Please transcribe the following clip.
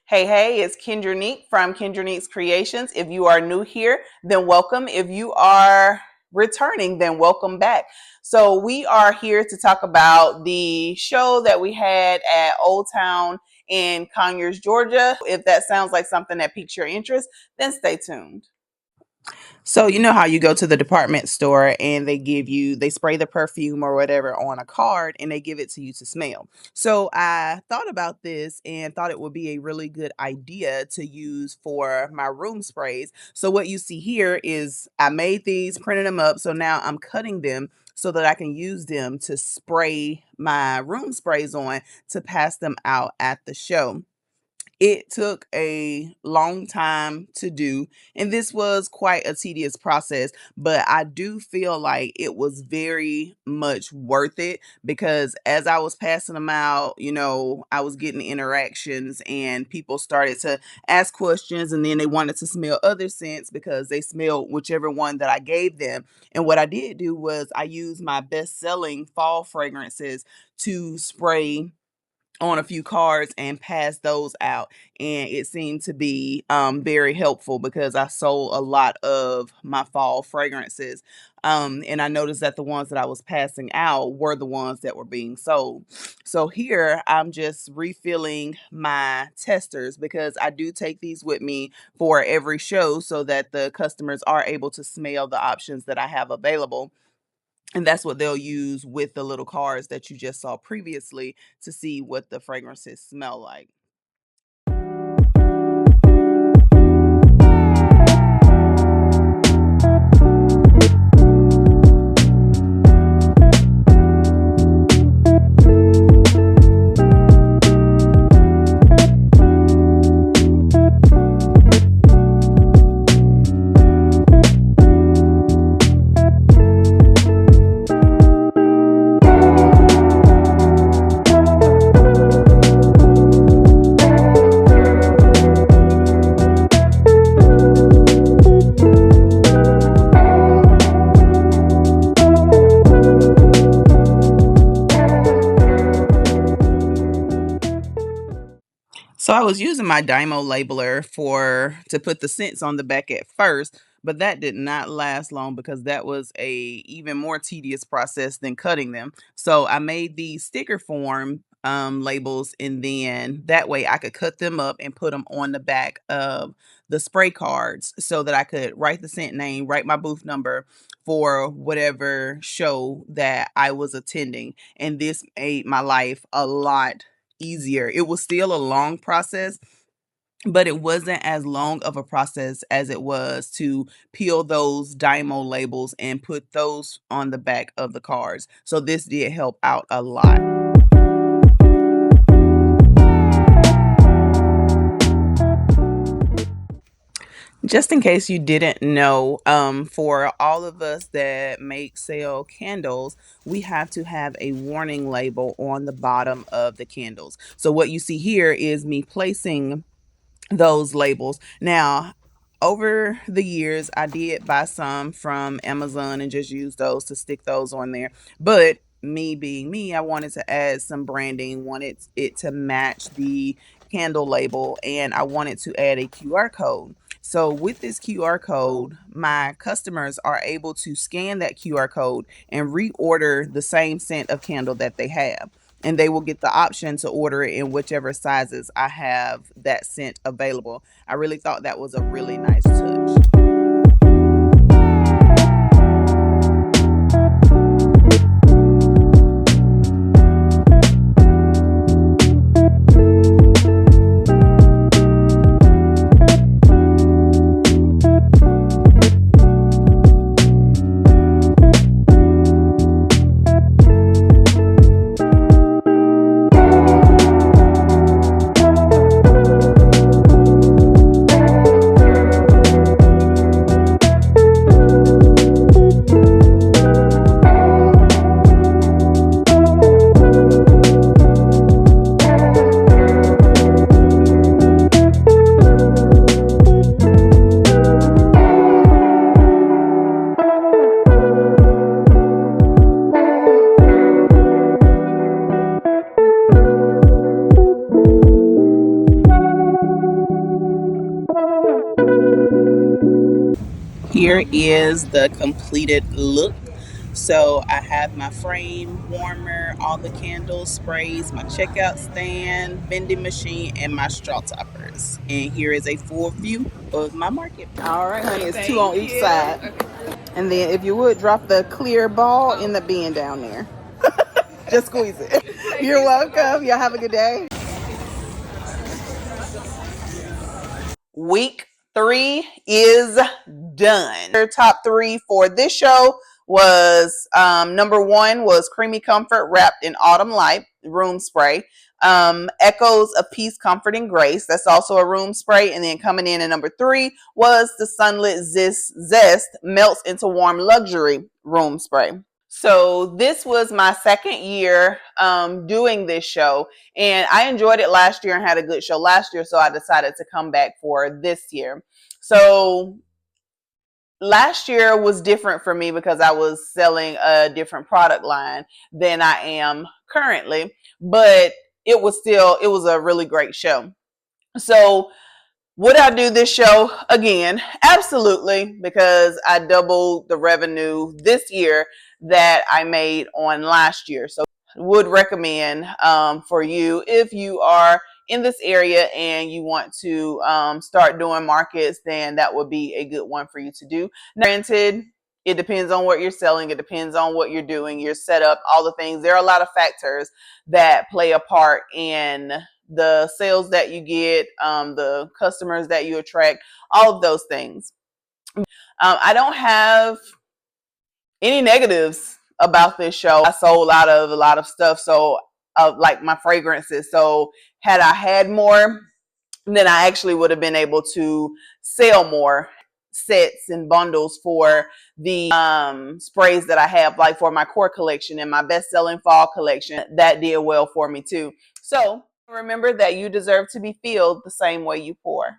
Hey, it's Kendra Neek from Kendra Neek's Creations. If you are new here, then welcome. If you are returning, then welcome back. So we are here to talk about the show that we had at Old Town in Conyers, Georgia. If that sounds like something that piques your interest, then stay tuned. So you know how you go to the department store and they spray the perfume or whatever on a card and they give it to you to smell. So I thought about this and thought it would be a really good idea to use for my room sprays. So what you see here is I made these, printed them up. So now I'm cutting them so that I can use them to spray my room sprays on to pass them out at the show. It took a long time to do, and this was quite a tedious process, but I do feel like it was very much worth it because as I was passing them out, I was getting interactions and people started to ask questions and then they wanted to smell other scents because they smelled whichever one that I gave them. And what I did do was I used my best-selling fall fragrances to spray on a few cards and pass those out, and it seemed to be very helpful because I sold a lot of my fall fragrances, and I noticed that the ones that I was passing out were the ones that were being sold. So here I'm just refilling my testers because I do take these with me for every show so that the customers are able to smell the options that I have available, and that's what they'll use with the little cards that you just saw previously to see what the fragrances smell like. So I was using my Dymo labeler for to put the scents on the back at first, but that did not last long because that was a even more tedious process than cutting them. So I made these sticker form labels, and then that way I could cut them up and put them on the back of the spray cards so that I could write the scent name, write my booth number for whatever show that I was attending. And this made my life a lot easier. It was still a long process, but it wasn't as long of a process as it was to peel those Dymo labels and put those on the back of the cards. So this did help out a lot. Just in case you didn't know, for all of us that sell candles, we have to have a warning label on the bottom of the candles. So what you see here is me placing those labels. Now, over the years, I did buy some from Amazon and just use those to stick those on there. But me being me, I wanted to add some branding, wanted it to match the candle label, and I wanted to add a QR code. So with this QR code, my customers are able to scan that QR code and reorder the same scent of candle that they have, and they will get the option to order it in whichever sizes I have that scent available. I really thought that was a really nice touch. here is the completed look. So I have my frame, warmer, all the candles, sprays, my checkout stand, vending machine, and my straw toppers. And here is a full view of my market. All right, honey, it's two on each side. And then if you would, drop the clear ball in the bin down there. Just squeeze it. You're welcome. Y'all have a good day. Week 3 is done. Their top 3 for this show was number 1 was Creamy Comfort Wrapped in Autumn Light room spray. Echoes of Peace, Comfort, and Grace. That's also a room spray. And then coming in at number 3 was the Sunlit Zest Melts into Warm Luxury room spray. So this was my second year doing this show, and I enjoyed it last year and had a good show last year, so I decided to come back for this year. So last year was different for me because I was selling a different product line than I am currently, but it was a really great show. So would I do this show again? Absolutely, because I doubled the revenue this year that I made on last year. So would recommend for you if you are in this area and you want to start doing markets, then that would be a good one for you to do. Now, granted, it depends on what you're selling. It depends on what you're doing, your setup, all the things. There are a lot of factors that play a part in the sales that you get, the customers that you attract, all of those things. I don't have any negatives about this show. I sold out of a lot of stuff, so like my fragrances. So had I had more, then I actually would have been able to sell more sets and bundles for the sprays that I have, like for my core collection and my best-selling fall collection. That did well for me too. So remember that you deserve to be filled the same way you pour.